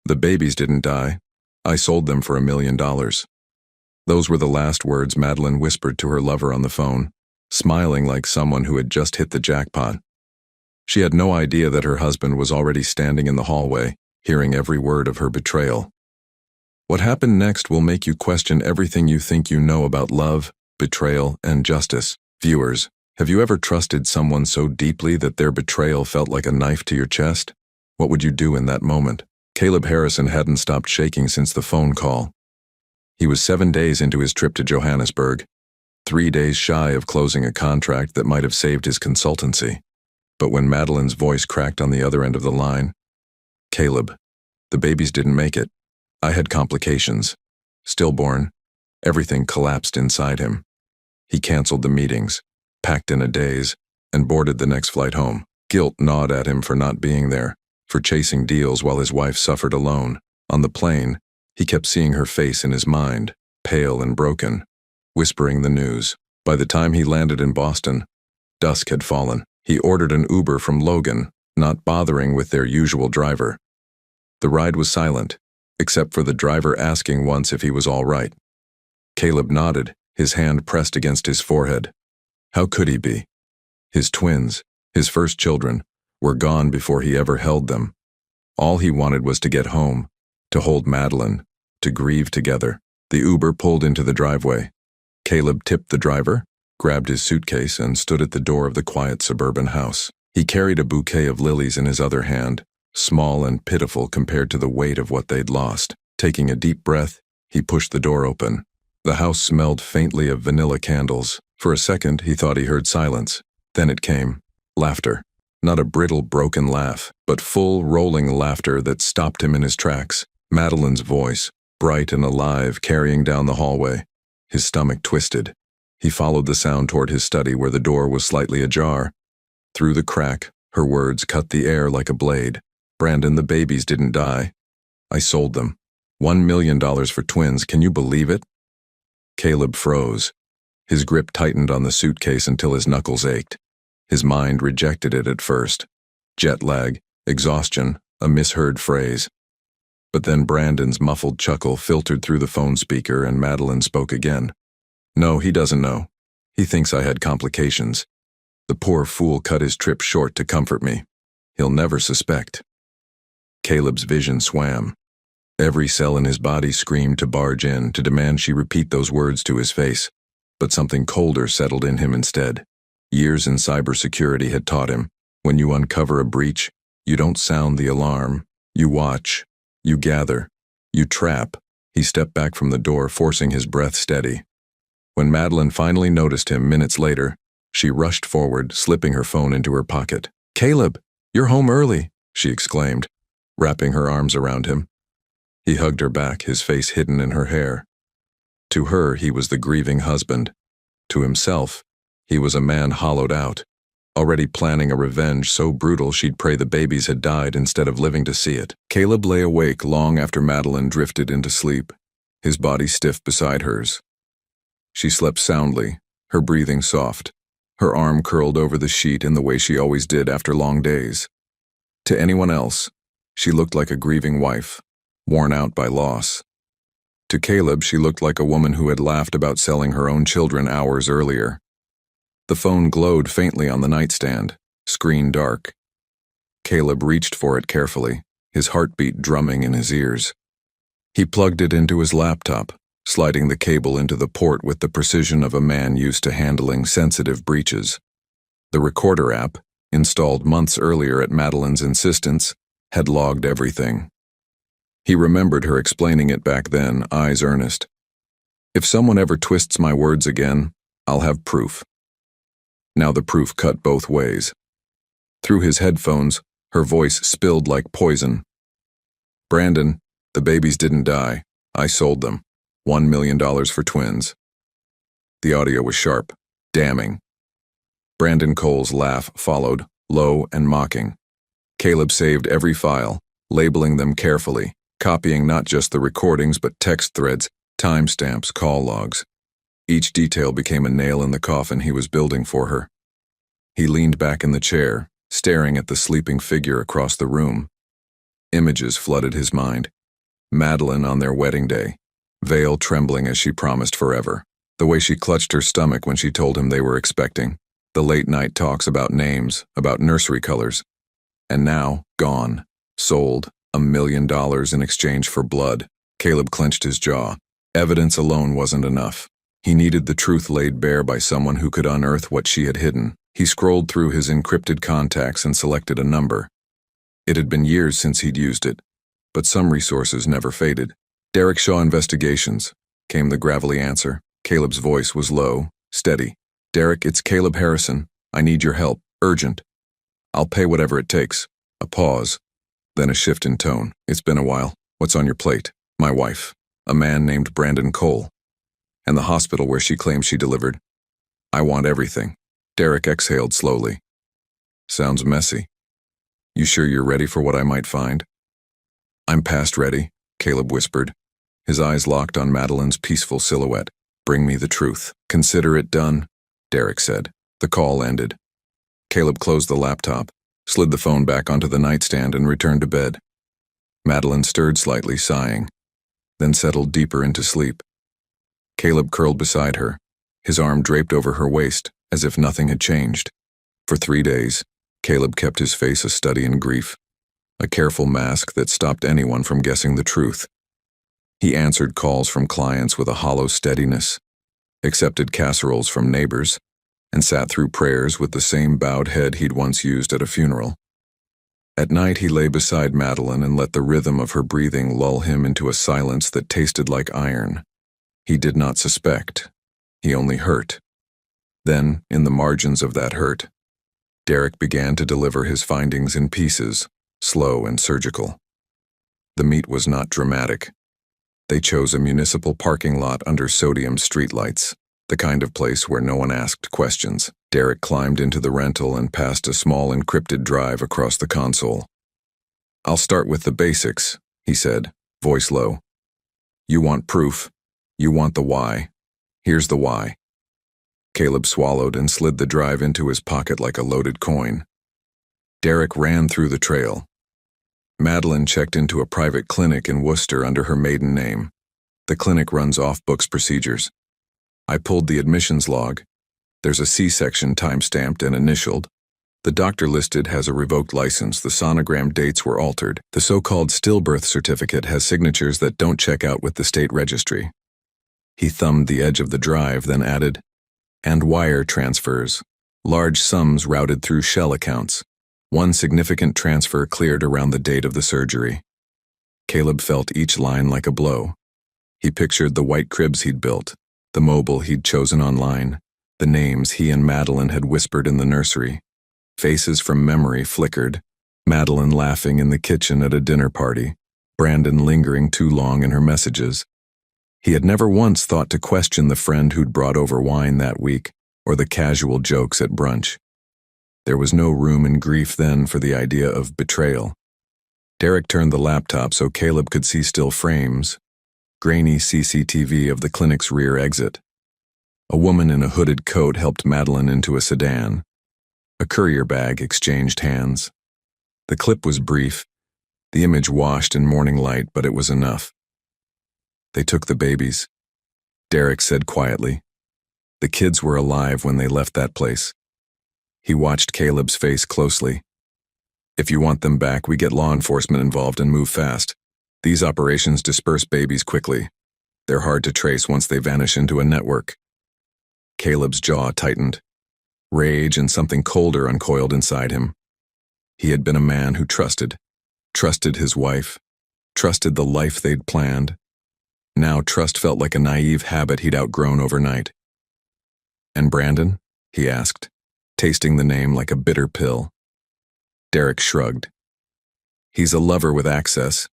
The babies didn't die. I sold them for $1 million. Those were the last words Madeline whispered to her lover on the phone, smiling like someone who had just hit the jackpot. She had no idea that her husband was already standing in the hallway, hearing every word of her betrayal. What happened next will make you question everything you think you know about love, betrayal, and justice. Viewers, have you ever trusted someone so deeply that their betrayal felt like a knife to your chest? What would you do in that moment? Caleb Harrison hadn't stopped shaking since the phone call. He was 7 days into his trip to Johannesburg, 3 days shy of closing a contract that might have saved his consultancy. But when Madeline's voice cracked on the other end of the line, "Caleb, the babies didn't make it. I had complications. Stillborn." Everything collapsed inside him. He canceled the meetings, packed in a daze, and boarded the next flight home. Guilt gnawed at him for not being there, for chasing deals while his wife suffered alone. On the plane, he kept seeing her face in his mind, pale and broken, whispering the news. By the time he landed in Boston, dusk had fallen. He ordered an Uber from Logan, not bothering with their usual driver. The ride was silent, except for the driver asking once if he was all right. Caleb nodded, his hand pressed against his forehead. How could he be? His twins, his first children, were gone before he ever held them. All he wanted was to get home, to hold Madeline, to grieve together. The Uber pulled into the driveway. Caleb tipped the driver, grabbed his suitcase, and stood at the door of the quiet suburban house. He carried a bouquet of lilies in his other hand, small and pitiful compared to the weight of what they'd lost. Taking a deep breath, he pushed the door open. The house smelled faintly of vanilla candles. For a second, he thought he heard silence. Then it came. Laughter. Not a brittle, broken laugh, but full, rolling laughter that stopped him in his tracks. Madeline's voice, bright and alive, carrying down the hallway. His stomach twisted. He followed the sound toward his study where the door was slightly ajar. Through the crack, her words cut the air like a blade. "Brandon, the babies didn't die. I sold them. $1 million for twins, can you believe it?" Caleb froze. His grip tightened on the suitcase until his knuckles ached. His mind rejected it at first. Jet lag, exhaustion, a misheard phrase. But then Brandon's muffled chuckle filtered through the phone speaker and Madeline spoke again. "No, he doesn't know. He thinks I had complications. The poor fool cut his trip short to comfort me. He'll never suspect." Caleb's vision swam. Every cell in his body screamed to barge in, to demand she repeat those words to his face. But something colder settled in him instead. Years in cybersecurity had taught him, when you uncover a breach, you don't sound the alarm. You watch. You gather. You trap. He stepped back from the door, forcing his breath steady. When Madeline finally noticed him minutes later, she rushed forward, slipping her phone into her pocket. "Caleb, you're home early," she exclaimed, wrapping her arms around him. He hugged her back, his face hidden in her hair. To her, he was the grieving husband. To himself, he was a man hollowed out, already planning a revenge so brutal she'd pray the babies had died instead of living to see it. Caleb lay awake long after Madeline drifted into sleep, his body stiff beside hers. She slept soundly, her breathing soft, her arm curled over the sheet in the way she always did after long days. To anyone else, she looked like a grieving wife, worn out by loss. To Caleb, she looked like a woman who had laughed about selling her own children hours earlier. The phone glowed faintly on the nightstand, screen dark. Caleb reached for it carefully, his heartbeat drumming in his ears. He plugged it into his laptop, sliding the cable into the port with the precision of a man used to handling sensitive breaches. The recorder app, installed months earlier at Madeline's insistence, had logged everything. He remembered her explaining it back then, eyes earnest. "If someone ever twists my words again, I'll have proof." Now the proof cut both ways. Through his headphones, her voice spilled like poison. "Brandon, the babies didn't die. I sold them. $1 million for twins." The audio was sharp, damning. Brandon Cole's laugh followed, low and mocking. Caleb saved every file, labeling them carefully, copying not just the recordings but text threads, timestamps, call logs. Each detail became a nail in the coffin he was building for her. He leaned back in the chair, staring at the sleeping figure across the room. Images flooded his mind. Madeline on their wedding day, veil trembling as she promised forever. The way she clutched her stomach when she told him they were expecting. The late-night talks about names, about nursery colors. And now, gone. Sold. $1 million in exchange for blood. Caleb clenched his jaw. Evidence alone wasn't enough. He needed the truth laid bare by someone who could unearth what she had hidden. He scrolled through his encrypted contacts and selected a number. It had been years since he'd used it, but some resources never faded. Derek Shaw Investigations, came the gravelly answer. Caleb's voice was low, steady. Derek, it's Caleb Harrison. I need your help. Urgent. I'll pay whatever it takes. A pause, then a shift in tone. It's been a while. What's on your plate? My wife. A man named Brandon Cole. And the hospital where she claims she delivered. I want everything. Derek exhaled slowly. Sounds messy. You sure you're ready for what I might find? I'm past ready, Caleb whispered. His eyes locked on Madeline's peaceful silhouette. Bring me the truth. Consider it done, Derek said. The call ended. Caleb closed the laptop, slid the phone back onto the nightstand and returned to bed. Madeline stirred slightly, sighing, then settled deeper into sleep. Caleb curled beside her, his arm draped over her waist, as if nothing had changed. For 3 days, Caleb kept his face a study in grief, a careful mask that stopped anyone from guessing the truth. He answered calls from clients with a hollow steadiness, accepted casseroles from neighbors, and sat through prayers with the same bowed head he'd once used at a funeral. At night he lay beside Madeline and let the rhythm of her breathing lull him into a silence that tasted like iron. He did not suspect. He only hurt. Then, in the margins of that hurt, Derek began to deliver his findings in pieces, slow and surgical. The meat was not dramatic. They chose a municipal parking lot under sodium streetlights, the kind of place where no one asked questions. Derek climbed into the rental and passed a small encrypted drive across the console. I'll start with the basics, he said, voice low. You want proof. You want the why. Here's the why. Caleb swallowed and slid the drive into his pocket like a loaded coin. Derek ran through the trail. Madeline checked into a private clinic in Worcester under her maiden name. The clinic runs off-books procedures. I pulled the admissions log. There's a C-section time-stamped and initialed. The doctor listed has a revoked license. The sonogram dates were altered. The so-called stillbirth certificate has signatures that don't check out with the state registry. He thumbed the edge of the drive, then added, and wire transfers. Large sums routed through shell accounts. One significant transfer cleared around the date of the surgery. Caleb felt each line like a blow. He pictured the white cribs he'd built, the mobile he'd chosen online, the names he and Madeline had whispered in the nursery. Faces from memory flickered. Madeline laughing in the kitchen at a dinner party, Brandon lingering too long in her messages. He had never once thought to question the friend who'd brought over wine that week, or the casual jokes at brunch. There was no room in grief then for the idea of betrayal. Derek turned the laptop so Caleb could see still frames, grainy CCTV of the clinic's rear exit. A woman in a hooded coat helped Madeline into a sedan. A courier bag exchanged hands. The clip was brief, the image washed in morning light, but it was enough. They took the babies, Derek said quietly. The kids were alive when they left that place. He watched Caleb's face closely. If you want them back, we get law enforcement involved and move fast. These operations disperse babies quickly. They're hard to trace once they vanish into a network. Caleb's jaw tightened. Rage and something colder uncoiled inside him. He had been a man who trusted his wife, trusted the life they'd planned. Now trust felt like a naive habit he'd outgrown overnight. And Brandon? He asked, tasting the name like a bitter pill. Derek shrugged. He's a lover with access.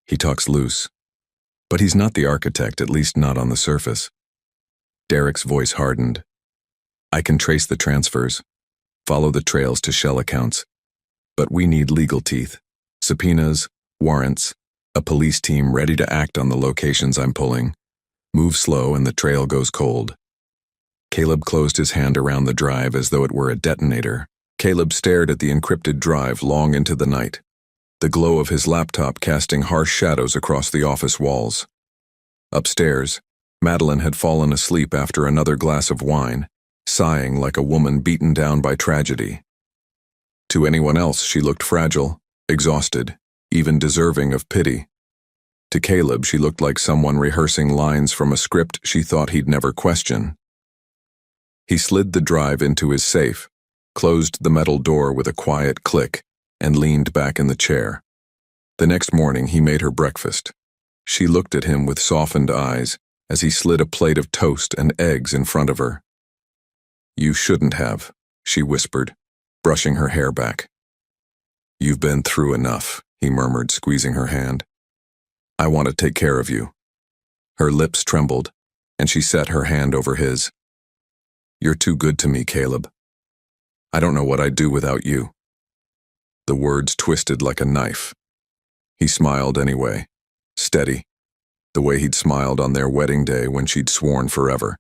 He talks loose. But he's not the architect, at least not on the surface. Derek's voice hardened. I can trace the transfers, follow the trails to shell accounts. But we need legal teeth, subpoenas, warrants, a police team ready to act on the locations I'm pulling. Move slow and the trail goes cold. Caleb closed his hand around the drive as though it were a detonator. Caleb stared at the encrypted drive long into the night. the glow of his laptop casting harsh shadows across the office walls. Upstairs, Madeline had fallen asleep after another glass of wine, sighing like a woman beaten down by tragedy. To anyone else, she looked fragile, exhausted, even deserving of pity. To Caleb, she looked like someone rehearsing lines from a script she thought he'd never question. He slid the drive into his safe, closed the metal door with a quiet click, and leaned back in the chair. The next morning, he made her breakfast. She looked at him with softened eyes as he slid a plate of toast and eggs in front of her. "You shouldn't have," she whispered, brushing her hair back. "You've been through enough," he murmured, squeezing her hand. "I want to take care of you." Her lips trembled, and she set her hand over his. "You're too good to me, Caleb. I don't know what I'd do without you." The words twisted like a knife. He smiled anyway, steady, the way he'd smiled on their wedding day when she'd sworn forever.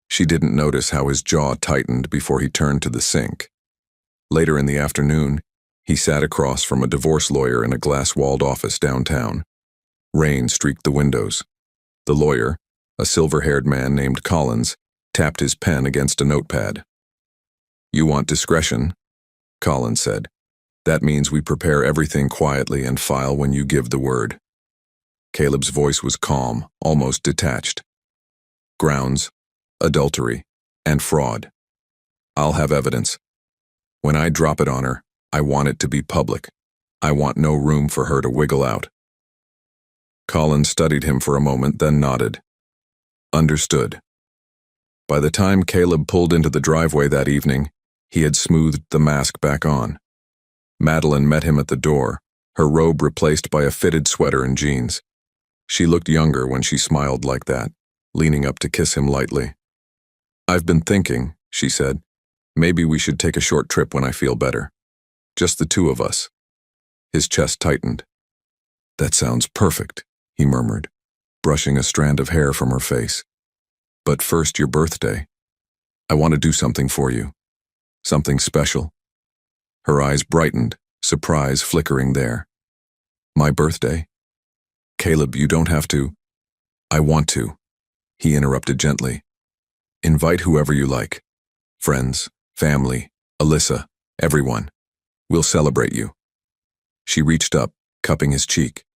She didn't notice how his jaw tightened before he turned to the sink. Later in the afternoon, he sat across from a divorce lawyer in a glass-walled office downtown. Rain streaked the windows. The lawyer, a silver-haired man named Collins, tapped his pen against a notepad. "You want discretion?" Collins said. "That means we prepare everything quietly and file when you give the word." Caleb's voice was calm, almost detached. "Grounds, adultery, and fraud. I'll have evidence. When I drop it on her, I want it to be public. I want no room for her to wiggle out." Collins studied him for a moment, then nodded. "Understood." By the time Caleb pulled into the driveway that evening, he had smoothed the mask back on. Madeline met him at the door, her robe replaced by a fitted sweater and jeans. She looked younger when she smiled like that, leaning up to kiss him lightly. "I've been thinking," she said, "maybe we should take a short trip when I feel better. Just the two of us." His chest tightened. "That sounds perfect," he murmured, brushing a strand of hair from her face. "But first, your birthday. I want to do something for you. Something special." Her eyes brightened, surprise flickering there. "My birthday? Caleb, you don't have to." "I want to," he interrupted gently. "Invite whoever you like. Friends, family, Alyssa, everyone. We'll celebrate you." She reached up, cupping his cheek.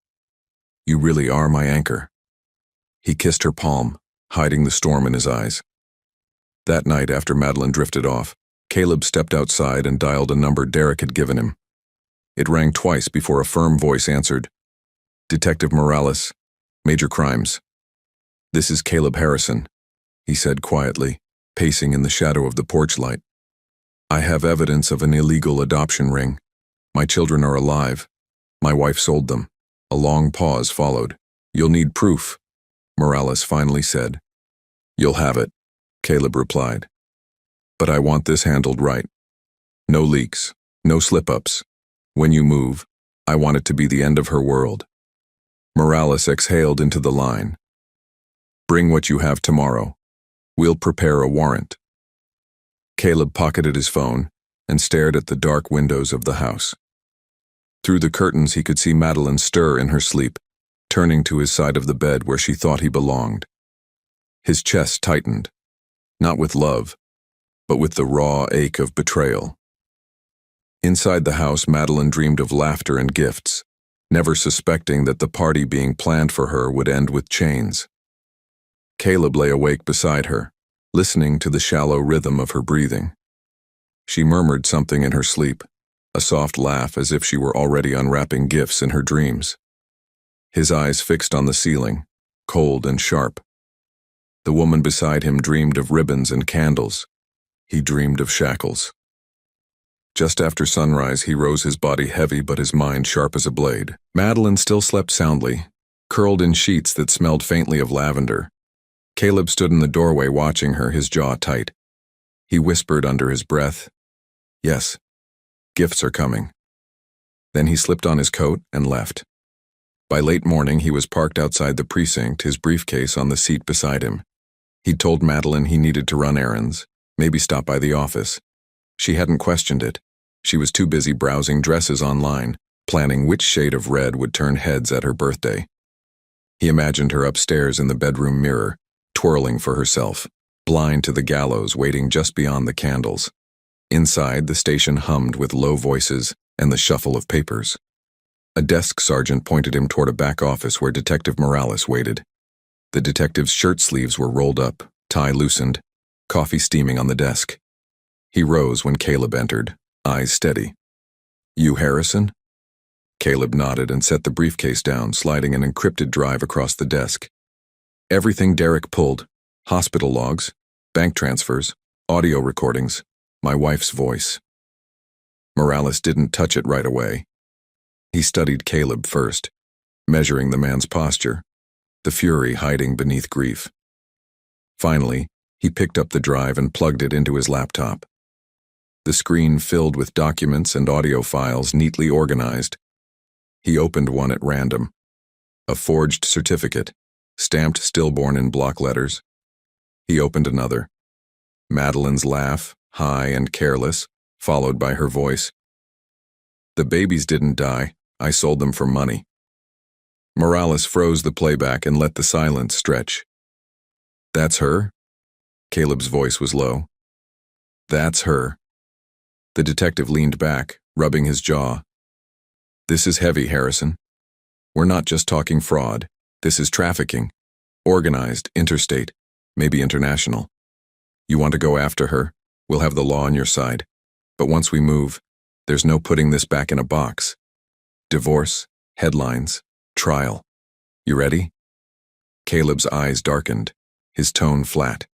"You really are my anchor." He kissed her palm, hiding the storm in his eyes. That night, after Madeline drifted off, Caleb stepped outside and dialed a number Derek had given him. It rang twice before a firm voice answered. "Detective Morales, Major Crimes." "This is Caleb Harrison," he said quietly, pacing in the shadow of the porch light. "I have evidence of an illegal adoption ring. My children are alive. My wife sold them." A long pause followed. "You'll need proof," Morales finally said. "You'll have it," Caleb replied. "But I want this handled right. No leaks, no slip-ups. When you move, I want it to be the end of her world." Morales exhaled into the line. "Bring what you have tomorrow. We'll prepare a warrant." Caleb pocketed his phone and stared at the dark windows of the house. Through the curtains, he could see Madeline stir in her sleep, turning to his side of the bed where she thought he belonged. His chest tightened, not with love, but with the raw ache of betrayal. Inside the house, Madeline dreamed of laughter and gifts, never suspecting that the party being planned for her would end with chains. Caleb lay awake beside her, listening to the shallow rhythm of her breathing. She murmured something in her sleep, a soft laugh as if she were already unwrapping gifts in her dreams. His eyes fixed on the ceiling, cold and sharp. The woman beside him dreamed of ribbons and candles. He dreamed of shackles. Just after sunrise, he rose, his body heavy but his mind sharp as a blade. Madeline still slept soundly, curled in sheets that smelled faintly of lavender. Caleb stood in the doorway watching her, his jaw tight. He whispered under his breath, "Yes, gifts are coming." Then he slipped on his coat and left. By late morning, he was parked outside the precinct, his briefcase on the seat beside him. He'd told Madeline he needed to run errands, maybe stop by the office. She hadn't questioned it. She was too busy browsing dresses online, planning which shade of red would turn heads at her birthday. He imagined her upstairs in the bedroom mirror, twirling for herself, blind to the gallows waiting just beyond the candles. Inside, the station hummed with low voices and the shuffle of papers. A desk sergeant pointed him toward a back office where Detective Morales waited. The detective's shirt sleeves were rolled up, tie loosened, coffee steaming on the desk. He rose when Caleb entered, eyes steady. "You Harrison?" Caleb nodded and set the briefcase down, sliding an encrypted drive across the desk. Everything Derek pulled: hospital logs, bank transfers, audio recordings, my wife's voice. Morales didn't touch it right away. He studied Caleb first, measuring the man's posture, the fury hiding beneath grief. Finally, he picked up the drive and plugged it into his laptop. The screen filled with documents and audio files neatly organized. He opened one at random. A forged certificate, stamped stillborn in block letters. He opened another. Madeline's laugh, high and careless, followed by her voice. "The babies didn't die. I sold them for money." Morales froze the playback and let the silence stretch. "That's her?" Caleb's voice was low. "That's her." The detective leaned back, rubbing his jaw. "This is heavy, Harrison. We're not just talking fraud. This is trafficking. Organized, interstate, maybe international. You want to go after her? We'll have the law on your side. But once we move, there's no putting this back in a box. Divorce, headlines, trial. You ready?" Caleb's eyes darkened, his tone flat.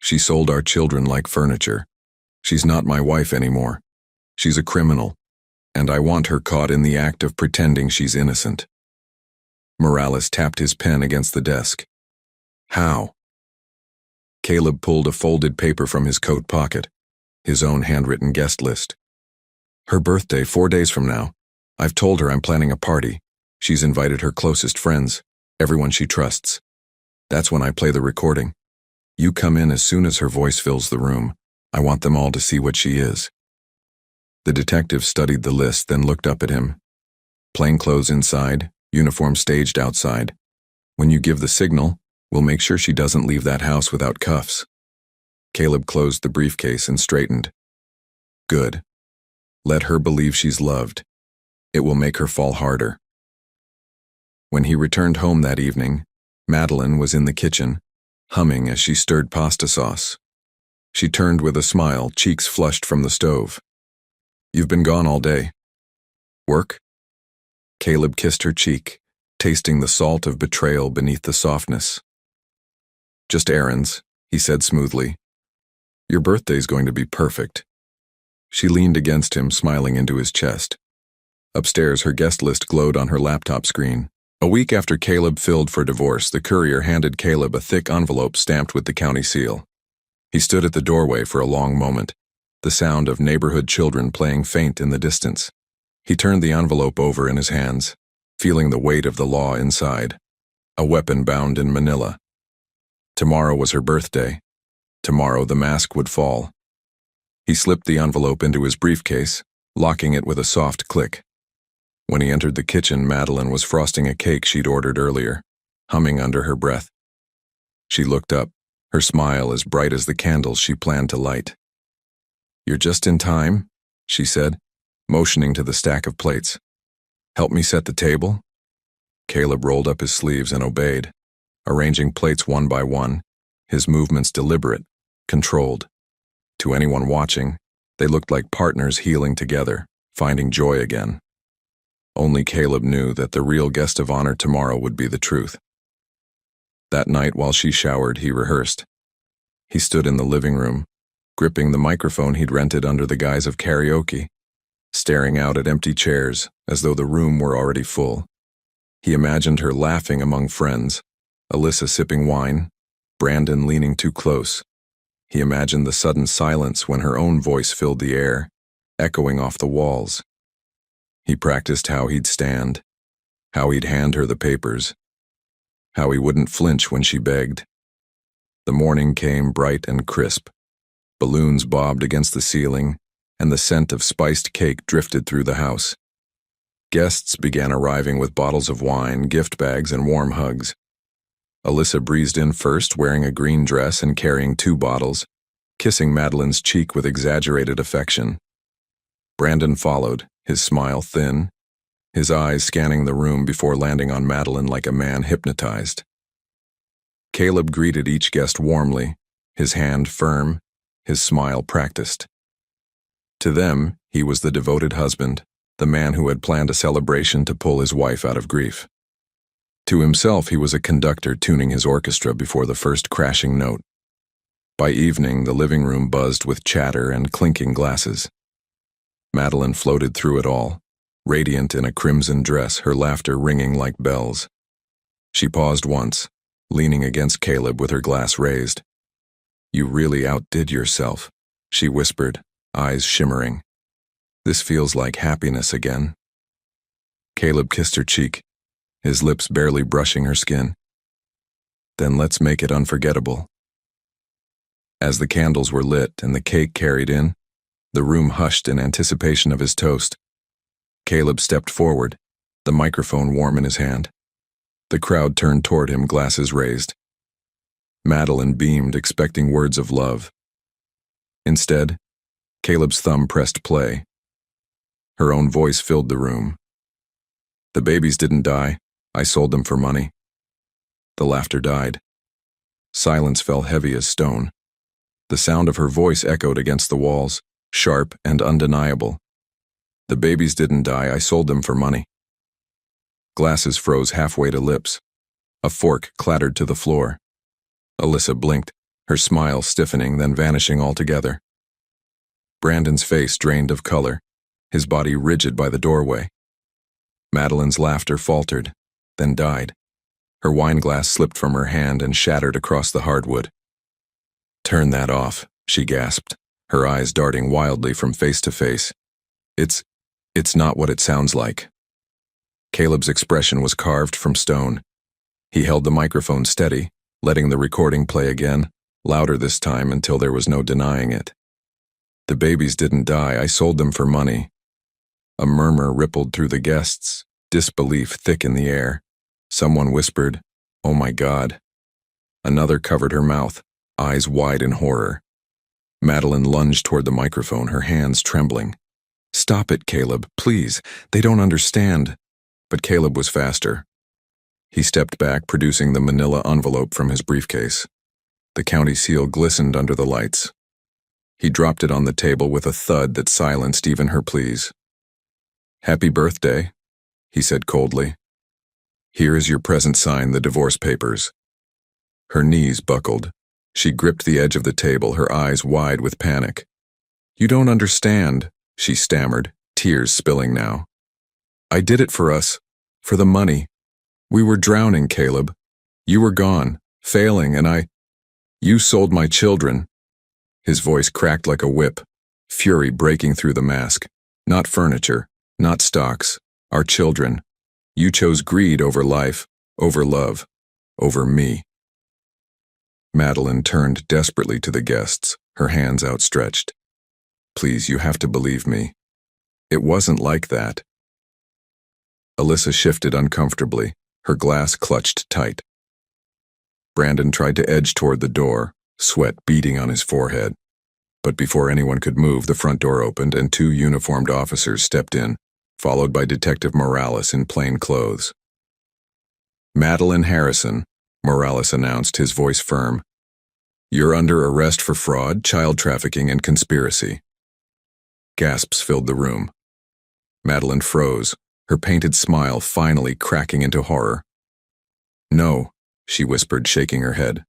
"She sold our children like furniture. She's not my wife anymore. She's a criminal, and I want her caught in the act of pretending she's innocent." Morales tapped his pen against the desk. "How?" Caleb pulled a folded paper from his coat pocket, his own handwritten guest list. "Her birthday 4 days from now. I've told her I'm planning a party. She's invited her closest friends, everyone she trusts. That's when I play the recording. You come in as soon as her voice fills the room. I want them all to see what she is." The detective studied the list, then looked up at him. "Plainclothes inside, uniform staged outside. When you give the signal, we'll make sure she doesn't leave that house without cuffs." Caleb closed the briefcase and straightened. "Good. Let her believe she's loved. It will make her fall harder." When he returned home that evening, Madeline was in the kitchen, humming as she stirred pasta sauce. She turned with a smile, cheeks flushed from the stove. "You've been gone all day. Work?" Caleb kissed her cheek, tasting the salt of betrayal beneath the softness. "Just errands," he said smoothly. "Your birthday's going to be perfect." She leaned against him, smiling into his chest. Upstairs, her guest list glowed on her laptop screen. A week after Caleb filled for divorce, the courier handed Caleb a thick envelope stamped with the county seal. He stood at the doorway for a long moment, the sound of neighborhood children playing faint in the distance. He turned the envelope over in his hands, feeling the weight of the law inside, a weapon bound in manila. Tomorrow was her birthday. Tomorrow the mask would fall. He slipped the envelope into his briefcase, locking it with a soft click. When he entered the kitchen, Madeline was frosting a cake she'd ordered earlier, humming under her breath. She looked up, her smile as bright as the candles she planned to light. "You're just in time," she said, motioning to the stack of plates. "Help me set the table?" Caleb rolled up his sleeves and obeyed, arranging plates one by one, his movements deliberate, controlled. To anyone watching, they looked like partners healing together, finding joy again. Only Caleb knew that the real guest of honor tomorrow would be the truth. That night, while she showered, he rehearsed. He stood in the living room, gripping the microphone he'd rented under the guise of karaoke, staring out at empty chairs as though the room were already full. He imagined her laughing among friends, Alyssa sipping wine, Brandon leaning too close. He imagined the sudden silence when her own voice filled the air, echoing off the walls. He practiced how he'd stand, how he'd hand her the papers, how he wouldn't flinch when she begged. The morning came bright and crisp. Balloons bobbed against the ceiling, and the scent of spiced cake drifted through the house. Guests began arriving with bottles of wine, gift bags, and warm hugs. Alyssa breezed in first, wearing a green dress and carrying 2 bottles, kissing Madeline's cheek with exaggerated affection. Brandon followed, his smile thin, his eyes scanning the room before landing on Madeline like a man hypnotized. Caleb greeted each guest warmly, his hand firm, his smile practiced. To them, he was the devoted husband, the man who had planned a celebration to pull his wife out of grief. To himself, he was a conductor tuning his orchestra before the first crashing note. By evening, the living room buzzed with chatter and clinking glasses. Madeline floated through it all, radiant in a crimson dress, her laughter ringing like bells. She paused once, leaning against Caleb with her glass raised. "You really outdid yourself," she whispered, eyes shimmering. "This feels like happiness again." Caleb kissed her cheek, his lips barely brushing her skin. "Then let's make it unforgettable." As the candles were lit and the cake carried in, the room hushed in anticipation of his toast. Caleb stepped forward, the microphone warm in his hand. The crowd turned toward him, glasses raised. Madeline beamed, expecting words of love. Instead, Caleb's thumb pressed play. Her own voice filled the room. "The babies didn't die. I sold them for money." The laughter died. Silence fell heavy as stone. The sound of her voice echoed against the walls, sharp and undeniable. "The babies didn't die. I sold them for money." Glasses froze halfway to lips. A fork clattered to the floor. Alyssa blinked, her smile stiffening, then vanishing altogether. Brandon's face drained of color, his body rigid by the doorway. Madeline's laughter faltered, then died. Her wine glass slipped from her hand and shattered across the hardwood. "Turn that off," she gasped, her eyes darting wildly from face to face. It's not what it sounds like." Caleb's expression was carved from stone. He held the microphone steady, letting the recording play again, louder this time until there was no denying it. "The babies didn't die. I sold them for money." A murmur rippled through the guests, disbelief thick in the air. Someone whispered, "Oh my God." Another covered her mouth, eyes wide in horror. Madeline lunged toward the microphone, her hands trembling. "Stop it, Caleb, please. They don't understand." But Caleb was faster. He stepped back, producing the manila envelope from his briefcase. The county seal glistened under the lights. He dropped it on the table with a thud that silenced even her pleas. "Happy birthday," he said coldly. "Here is your present sign, the divorce papers." Her knees buckled. She gripped the edge of the table, her eyes wide with panic. "You don't understand," she stammered, tears spilling now. "I did it for us, for the money. We were drowning, Caleb. You were gone, failing, and you sold my children." His voice cracked like a whip, fury breaking through the mask. "Not furniture, not stocks, our children. You chose greed over life, over love, over me." Madeline turned desperately to the guests, her hands outstretched. "Please, you have to believe me. It wasn't like that." Alyssa shifted uncomfortably, her glass clutched tight. Brandon tried to edge toward the door, sweat beading on his forehead. But before anyone could move, the front door opened and 2 uniformed officers stepped in, followed by Detective Morales in plain clothes. "Madeline Harrison," Morales announced, his voice firm. "You're under arrest for fraud, child trafficking, and conspiracy." Gasps filled the room. Madeline froze, her painted smile finally cracking into horror. "No," she whispered, shaking her head.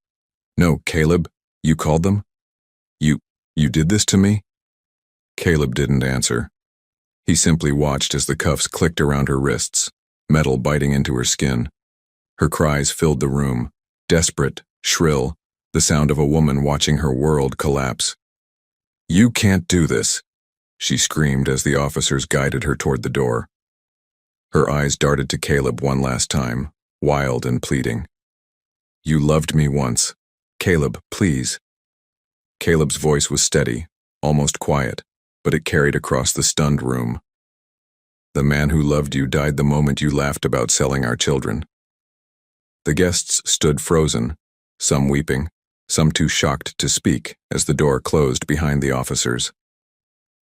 "No, Caleb, you called them? You did this to me?" Caleb didn't answer. He simply watched as the cuffs clicked around her wrists, metal biting into her skin. Her cries filled the room, desperate, shrill, the sound of a woman watching her world collapse. "You can't do this," she screamed as the officers guided her toward the door. Her eyes darted to Caleb one last time, wild and pleading. "You loved me once. Caleb, please." Caleb's voice was steady, almost quiet, but it carried across the stunned room. The man who loved you died the moment you laughed about selling our children. The guests stood frozen, some weeping, some too shocked to speak as the door closed behind the officers.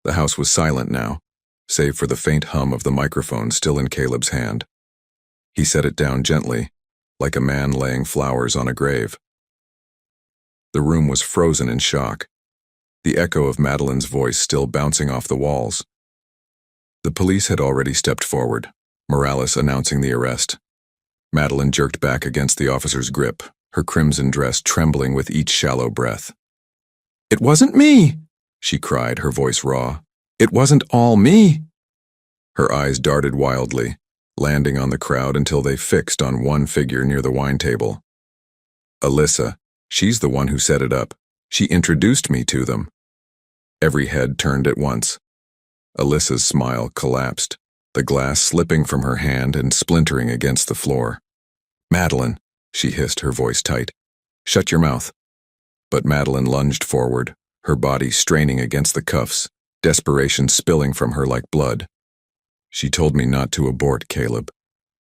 The house was silent now, save for the faint hum of the microphone still in Caleb's hand. He set it down gently, like a man laying flowers on a grave. The room was frozen in shock, the echo of Madeline's voice still bouncing off the walls. The police had already stepped forward, Morales announcing the arrest. Madeline jerked back against the officer's grip, her crimson dress trembling with each shallow breath. "It wasn't me!" she cried, her voice raw. "It wasn't all me!" Her eyes darted wildly, landing on the crowd until they fixed on one figure near the wine table. Alyssa, she's the one who set it up. She introduced me to them. Every head turned at once. Alyssa's smile collapsed, the glass slipping from her hand and splintering against the floor. "Madeline," she hissed, her voice tight. "Shut your mouth." But Madeline lunged forward, her body straining against the cuffs, desperation spilling from her like blood. "She told me not to abort, Caleb.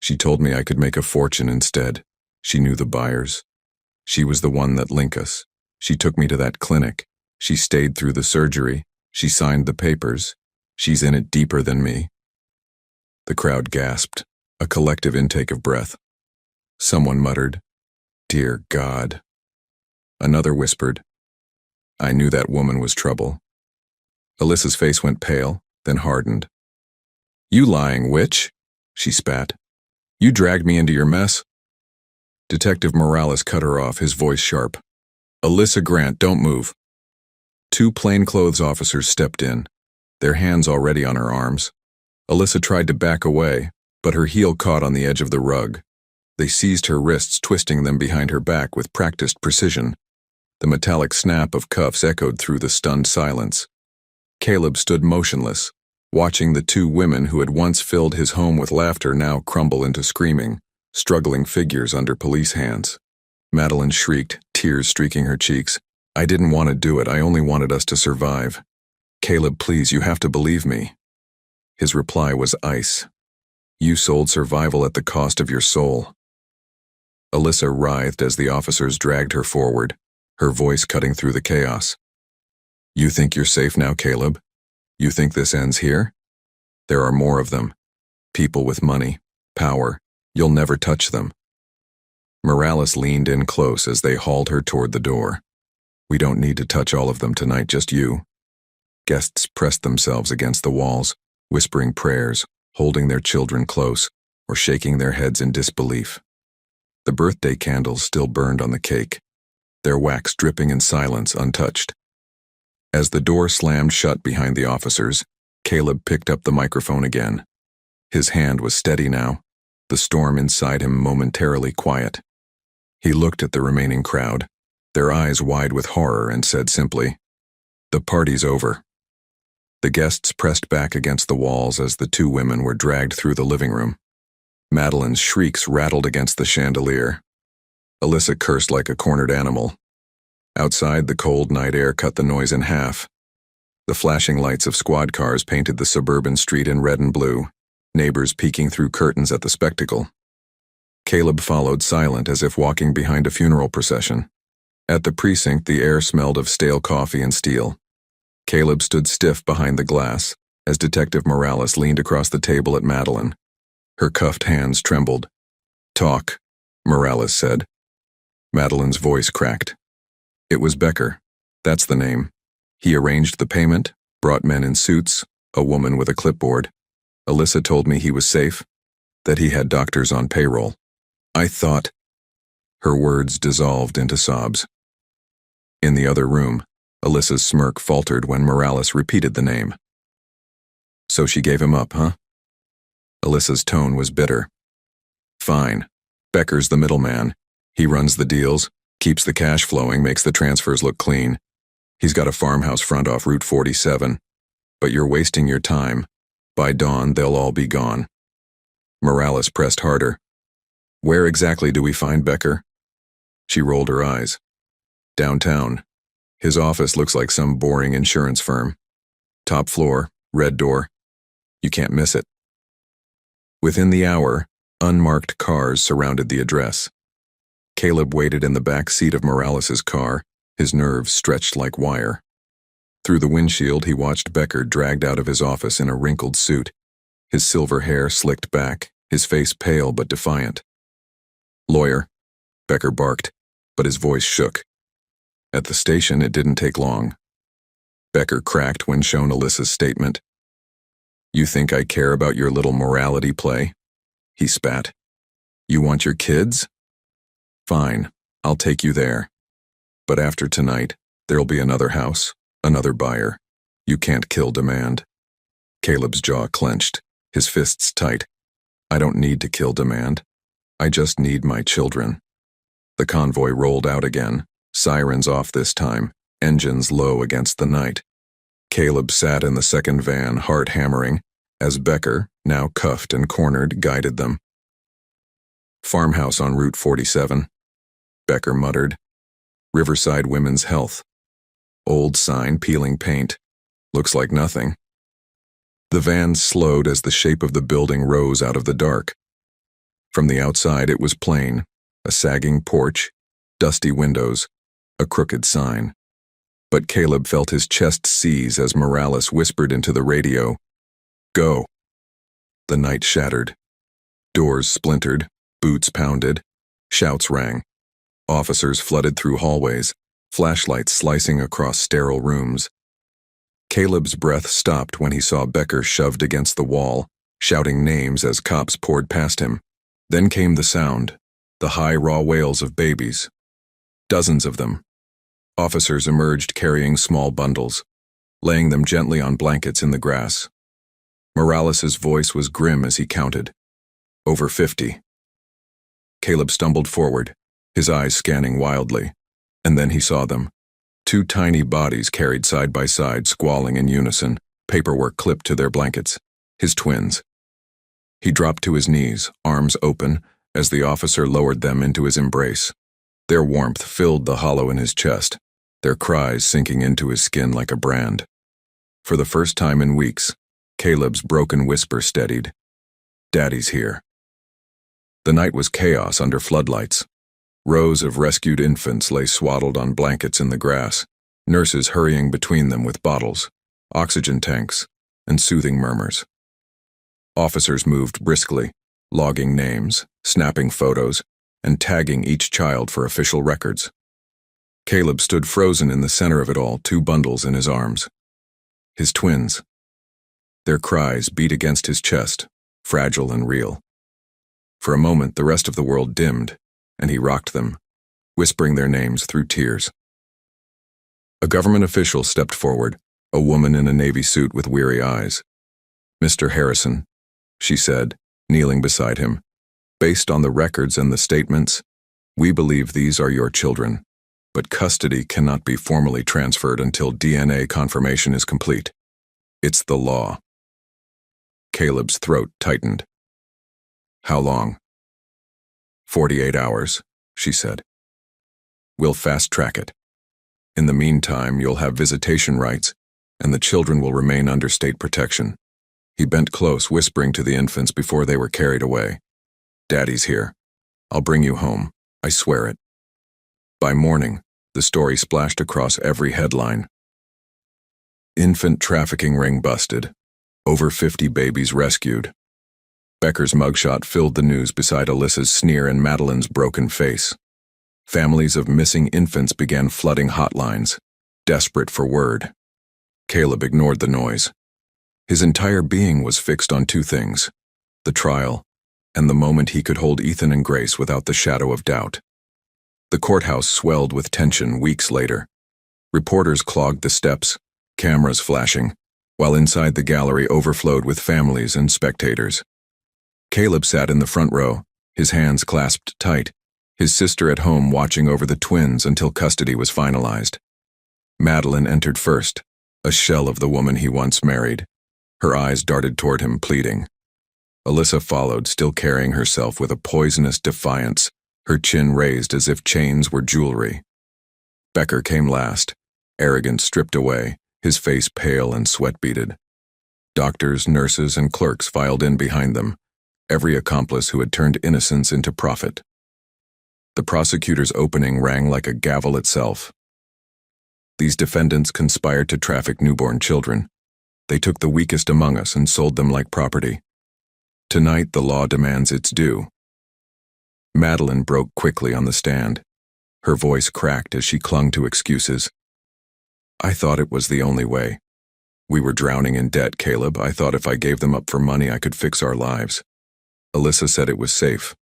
She told me I could make a fortune instead. She knew the buyers. She was the one that linked us. She took me to that clinic. She stayed through the surgery. She signed the papers. She's in it deeper than me." The crowd gasped, a collective intake of breath. Someone muttered, "Dear God." Another whispered, "I knew that woman was trouble." Alyssa's face went pale, then hardened. "You lying witch," she spat. "You dragged me into your mess." Detective Morales cut her off, his voice sharp. "Alyssa Grant, don't move." Two plainclothes officers stepped in, their hands already on her arms. Alyssa tried to back away, but her heel caught on the edge of the rug. They seized her wrists, twisting them behind her back with practiced precision. The metallic snap of cuffs echoed through the stunned silence. Caleb stood motionless, watching the two women who had once filled his home with laughter now crumble into screaming, struggling figures under police hands. Madeline shrieked, tears streaking her cheeks. "I didn't want to do it, I only wanted us to survive. Caleb, please, you have to believe me." His reply was ice. "You sold survival at the cost of your soul." Alyssa writhed as the officers dragged her forward, her voice cutting through the chaos. "You think you're safe now, Caleb? You think this ends here? There are more of them. People with money, power. You'll never touch them." Morales leaned in close as they hauled her toward the door. "We don't need to touch all of them tonight, just you." Guests pressed themselves against the walls, whispering prayers, holding their children close, or shaking their heads in disbelief. The birthday candles still burned on the cake, their wax dripping in silence, untouched. As the door slammed shut behind the officers, Caleb picked up the microphone again. His hand was steady now, the storm inside him momentarily quiet. He looked at the remaining crowd, their eyes wide with horror, and said simply, "The party's over." The guests pressed back against the walls as the two women were dragged through the living room. Madeline's shrieks rattled against the chandelier. Alyssa cursed like a cornered animal. Outside, the cold night air cut the noise in half. The flashing lights of squad cars painted the suburban street in red and blue, neighbors peeking through curtains at the spectacle. Caleb followed, silent as if walking behind a funeral procession. At the precinct, the air smelled of stale coffee and steel. Caleb stood stiff behind the glass as Detective Morales leaned across the table at Madeline. Her cuffed hands trembled. "Talk," Morales said. Madeline's voice cracked. "It was Becker. That's the name. He arranged the payment, brought men in suits, a woman with a clipboard. Alyssa told me he was safe, that he had doctors on payroll. I thought—" Her words dissolved into sobs. In the other room, Alyssa's smirk faltered when Morales repeated the name. "So she gave him up, huh?" Alyssa's tone was bitter. "Fine. Becker's the middleman. He runs the deals, keeps the cash flowing, makes the transfers look clean. He's got a farmhouse front off Route 47. But you're wasting your time. By dawn, they'll all be gone." Morales pressed harder. "Where exactly do we find Becker?" She rolled her eyes. "Downtown. His office looks like some boring insurance firm. Top floor, red door. You can't miss it." Within the hour, unmarked cars surrounded the address. Caleb waited in the back seat of Morales's car, his nerves stretched like wire. Through the windshield, he watched Becker dragged out of his office in a wrinkled suit, his silver hair slicked back, his face pale but defiant. "Lawyer," Becker barked, but his voice shook. At the station, it didn't take long. Becker cracked when shown Alyssa's statement. "You think I care about your little morality play?" He spat. "You want your kids? Fine, I'll take you there. But after tonight, there'll be another house, another buyer. You can't kill demand." Caleb's jaw clenched, his fists tight. "I don't need to kill demand. I just need my children." The convoy rolled out again, sirens off this time, engines low against the night. Caleb sat in the second van, heart hammering, as Becker, now cuffed and cornered, guided them. "Farmhouse on Route 47. Becker muttered. "Riverside Women's Health. Old sign peeling paint. Looks like nothing." The van slowed as the shape of the building rose out of the dark. From the outside it was plain, a sagging porch, dusty windows, a crooked sign. But Caleb felt his chest seize as Morales whispered into the radio, "Go." The night shattered. Doors splintered, boots pounded, shouts rang. Officers flooded through hallways, flashlights slicing across sterile rooms. Caleb's breath stopped when he saw Becker shoved against the wall, shouting names as cops poured past him. Then came the sound, the high, raw wails of babies. Dozens of them. Officers emerged carrying small bundles, laying them gently on blankets in the grass. Morales's voice was grim as he counted. Over 50. Caleb stumbled forward, his eyes scanning wildly, and then he saw them. Two tiny bodies carried side by side, squalling in unison, paperwork clipped to their blankets. His twins. He dropped to his knees, arms open, as the officer lowered them into his embrace. Their warmth filled the hollow in his chest, their cries sinking into his skin like a brand. For the first time in weeks, Caleb's broken whisper steadied. "Daddy's here." The night was chaos under floodlights. Rows of rescued infants lay swaddled on blankets in the grass, nurses hurrying between them with bottles, oxygen tanks, and soothing murmurs. Officers moved briskly, logging names, snapping photos, and tagging each child for official records. Caleb stood frozen in the center of it all, two bundles in his arms. His twins. Their cries beat against his chest, fragile and real. For a moment, the rest of the world dimmed, and he rocked them, whispering their names through tears. A government official stepped forward, a woman in a navy suit with weary eyes. "Mr. Harrison," she said, kneeling beside him, "based on the records and the statements, we believe these are your children, but custody cannot be formally transferred until DNA confirmation is complete. It's the law." Caleb's throat tightened. "How long?" 48 hours, she said. "We'll fast-track it. In the meantime, you'll have visitation rights, and the children will remain under state protection." He bent close, whispering to the infants before they were carried away. "Daddy's here. I'll bring you home. I swear it." By morning, the story splashed across every headline. Infant trafficking ring busted. Over 50 babies rescued. Becker's mugshot filled the news beside Alyssa's sneer and Madeline's broken face. Families of missing infants began flooding hotlines, desperate for word. Caleb ignored the noise. His entire being was fixed on two things: the trial, and the moment he could hold Ethan and Grace without the shadow of doubt. The courthouse swelled with tension weeks later. Reporters clogged the steps, cameras flashing, while inside the gallery overflowed with families and spectators. Caleb sat in the front row, his hands clasped tight, his sister at home watching over the twins until custody was finalized. Madeline entered first, a shell of the woman he once married. Her eyes darted toward him, pleading. Alyssa followed, still carrying herself with a poisonous defiance, her chin raised as if chains were jewelry. Becker came last, arrogance stripped away, his face pale and sweat-beaded. Doctors, nurses, and clerks filed in behind them, every accomplice who had turned innocence into profit. The prosecutor's opening rang like a gavel itself. These defendants conspired to traffic newborn children. They took the weakest among us and sold them like property. Tonight, the law demands its due. Madeline broke quickly on the stand. Her voice cracked as she clung to excuses. I thought it was the only way. We were drowning in debt, Caleb. I thought if I gave them up for money, I could fix our lives. Alyssa said it was safe.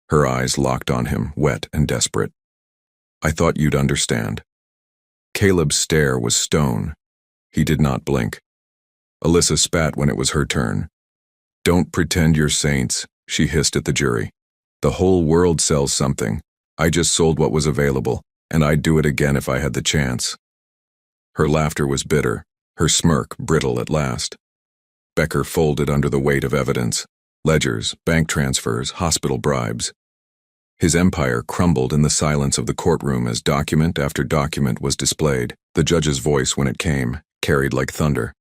Her eyes locked on him, wet and desperate. I thought you'd understand. Caleb's stare was stone. He did not blink. Alyssa spat when it was her turn. Don't pretend you're saints, she hissed at the jury. The whole world sells something. I just sold what was available, and I'd do it again if I had the chance. Her laughter was bitter, her smirk brittle at last. Becker folded under the weight of evidence. Ledgers, bank transfers, hospital bribes. His empire crumbled in the silence of the courtroom as document after document was displayed. The judge's voice, when it came, carried like thunder.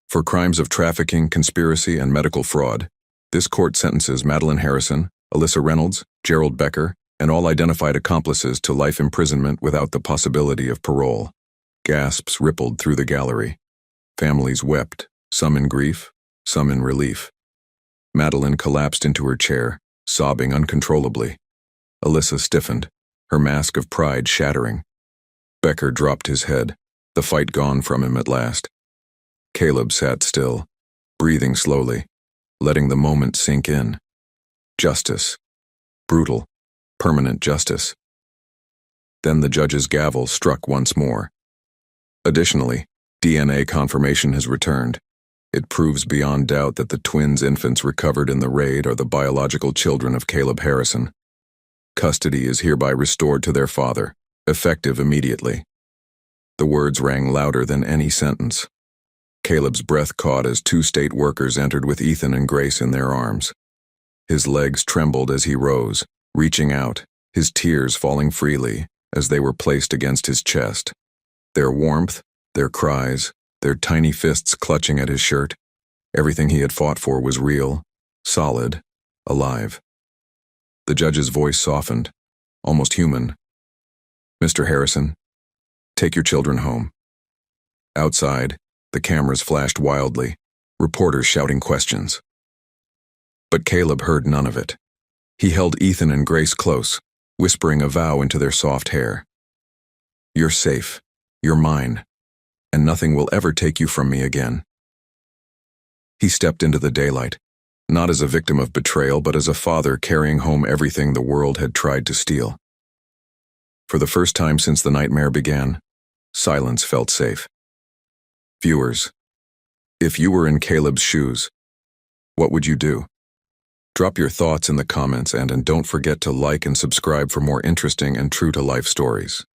For crimes of trafficking, conspiracy, and medical fraud, this court sentences Madeline Harrison, Alyssa Reynolds, Gerald Becker, and all identified accomplices to life imprisonment without the possibility of parole. Gasps rippled through the gallery. Families wept, some in grief, some in relief. Madeline collapsed into her chair, sobbing uncontrollably. Alyssa stiffened, her mask of pride shattering. Becker dropped his head, the fight gone from him at last. Caleb sat still, breathing slowly, letting the moment sink in. Justice. Brutal, permanent justice. Then the judge's gavel struck once more. Additionally, DNA confirmation has returned. It proves beyond doubt that the twins' infants recovered in the raid are the biological children of Caleb Harrison. Custody is hereby restored to their father, effective immediately. The words rang louder than any sentence. Caleb's breath caught as two state workers entered with Ethan and Grace in their arms. His legs trembled as he rose, reaching out, his tears falling freely as they were placed against his chest. Their warmth, their cries, their tiny fists clutching at his shirt, everything he had fought for was real, solid, alive. The judge's voice softened, almost human. Mr. Harrison, take your children home. Outside, the cameras flashed wildly, reporters shouting questions. But Caleb heard none of it. He held Ethan and Grace close, whispering a vow into their soft hair. You're safe, you're mine, and nothing will ever take you from me again. He stepped into the daylight, not as a victim of betrayal, but as a father carrying home everything the world had tried to steal. For the first time since the nightmare began, silence felt safe. Viewers, if you were in Caleb's shoes, what would you do? Drop your thoughts in the comments and don't forget to like and subscribe for more interesting and true-to-life stories.